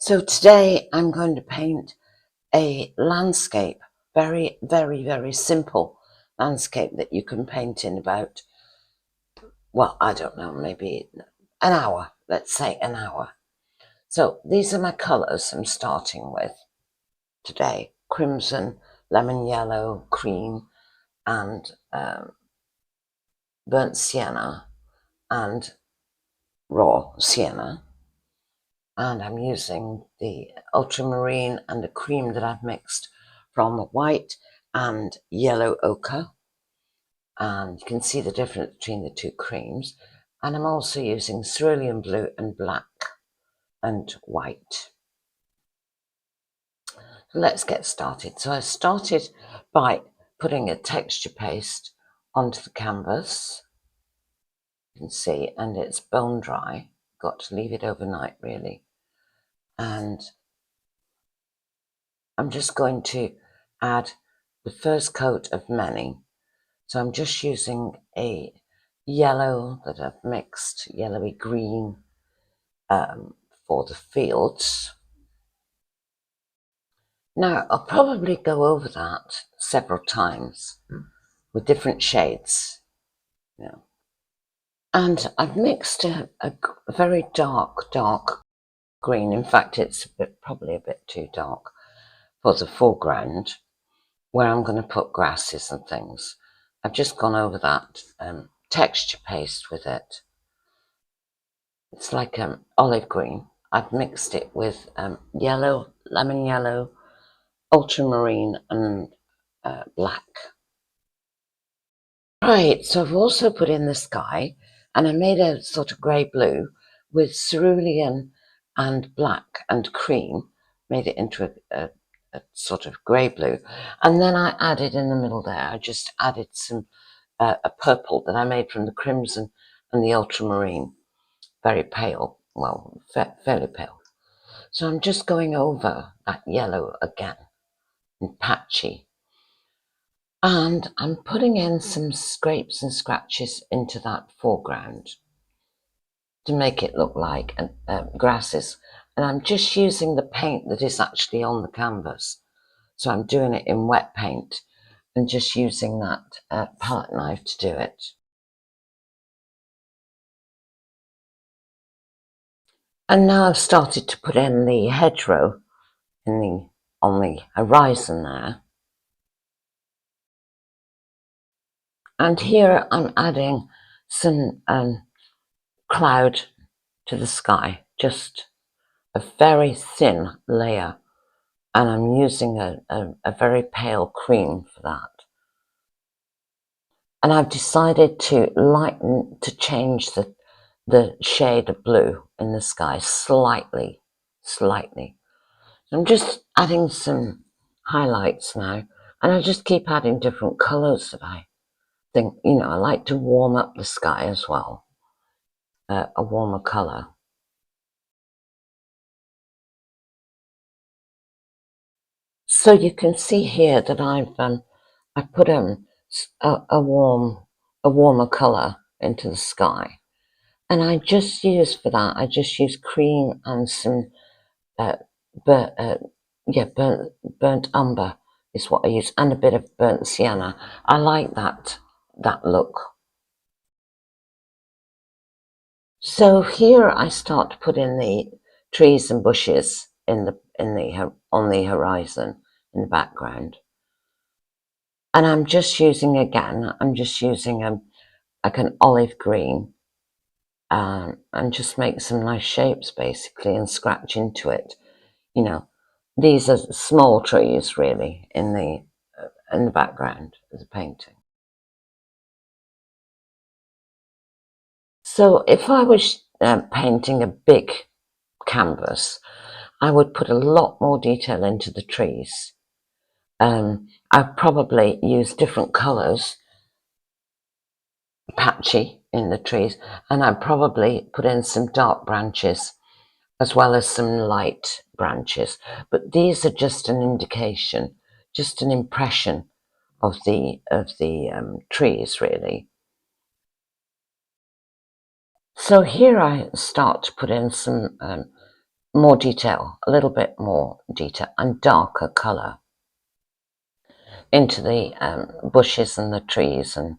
So today I'm going to paint a landscape, very, very, very simple landscape that you can paint in about, well, I don't know, maybe an hour, let's say an hour. So these are my colours I'm starting with today: crimson, lemon yellow, cream, and burnt sienna and raw sienna. And I'm using the ultramarine and the cream that I've mixed from white and yellow ochre, and you can see the difference between the two creams. And I'm also using cerulean blue and black and white. So let's get started. So I started by putting a texture paste onto the canvas, you can see, and it's bone dry. Got to leave it overnight really. And I'm just going to add the first coat of many. So I'm just using a yellow that I've mixed, yellowy green, for the fields. Now I'll probably go over that several times with different shades. And I've mixed a very dark green. In fact, it's probably a bit too dark for the foreground, where I'm going to put grasses and things. I've just gone over that texture paste with it. It's like olive green. I've mixed it with yellow, lemon yellow, ultramarine, and black. Right, so I've also put in the sky, and I made a sort of grey blue with cerulean and black and cream, made it into a sort of grey blue. And then I added in the middle there, I just added some a purple that I made from the crimson and the ultramarine, very pale, well, fairly pale. So I'm just going over that yellow again, and patchy. And I'm putting in some scrapes and scratches into that foreground to make it look like grasses. And I'm just using the paint that is actually on the canvas. So I'm doing it in wet paint and just using that palette knife to do it. And now I've started to put in the hedgerow on the horizon there. And here I'm adding some cloud to the sky, just a very thin layer, and I'm using a very pale cream for that. And I've decided to change the shade of blue in the sky slightly. I'm just adding some highlights now, and I just keep adding different colours that I think, I like to warm up the sky as well, a warmer colour. So you can see here that I put a warmer colour into the sky, and I just use cream and some burnt umber is what I use, and a bit of burnt sienna. I like that look. So here I start to put in the trees and bushes on the horizon in the background. And I'm just using like an olive green, and just make some nice shapes basically and scratch into it. These are small trees really in the background of the painting. So if I was painting a big canvas, I would put a lot more detail into the trees. I'd probably use different colours, patchy in the trees, and I'd probably put in some dark branches as well as some light branches. But these are just an indication, just an impression of the trees really. So here I start to put in some more detail, a little bit more detail and darker colour into the bushes and the trees and,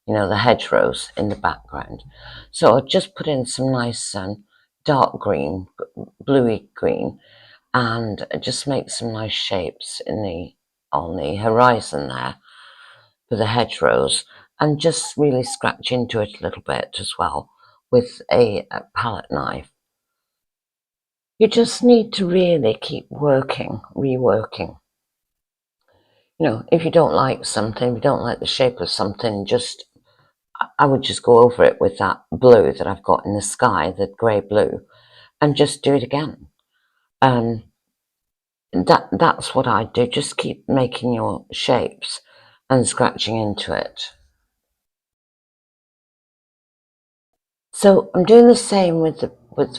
you know, the hedgerows in the background. So I'll just put in some nice dark green, bluey green, and just make some nice shapes on the horizon there for the hedgerows, and just really scratch into it a little bit as well with a palette knife. You just need to really keep working, reworking. You know, if you don't like something, if you don't like the shape of something, I would just go over it with that blue that I've got in the sky, the grey blue, and just do it again. That's what I do. Just keep making your shapes and scratching into it. So I'm doing the same with the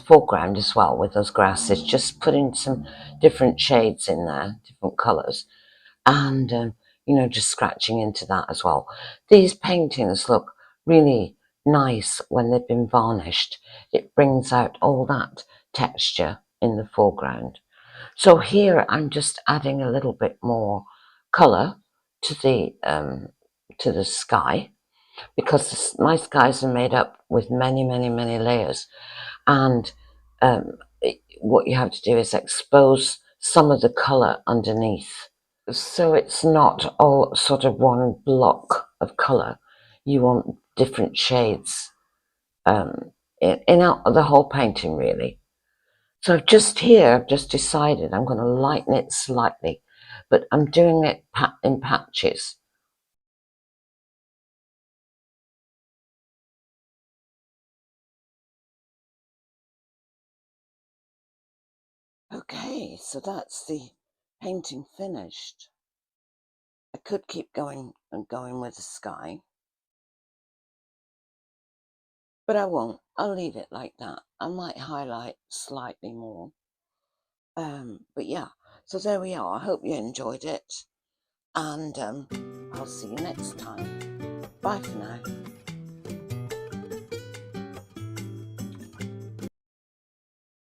foreground as well, with those grasses, just putting some different shades in there, different colours, and you know, just scratching into that as well. These paintings look really nice when they've been varnished. It brings out all that texture in the foreground. So here I'm just adding a little bit more colour to the sky, because my skies are made up with many, many, many layers, and what you have to do is expose some of the colour underneath. So it's not all sort of one block of colour. You want different shades in out the whole painting, really. So just here, I've just decided I'm going to lighten it slightly, but I'm doing it in patches. Okay, so that's the painting finished. I could keep going and going with the sky, but I won't. I'll leave it like that. I might highlight slightly more. But yeah, so there we are. I hope you enjoyed it, and I'll see you next time. Bye for now.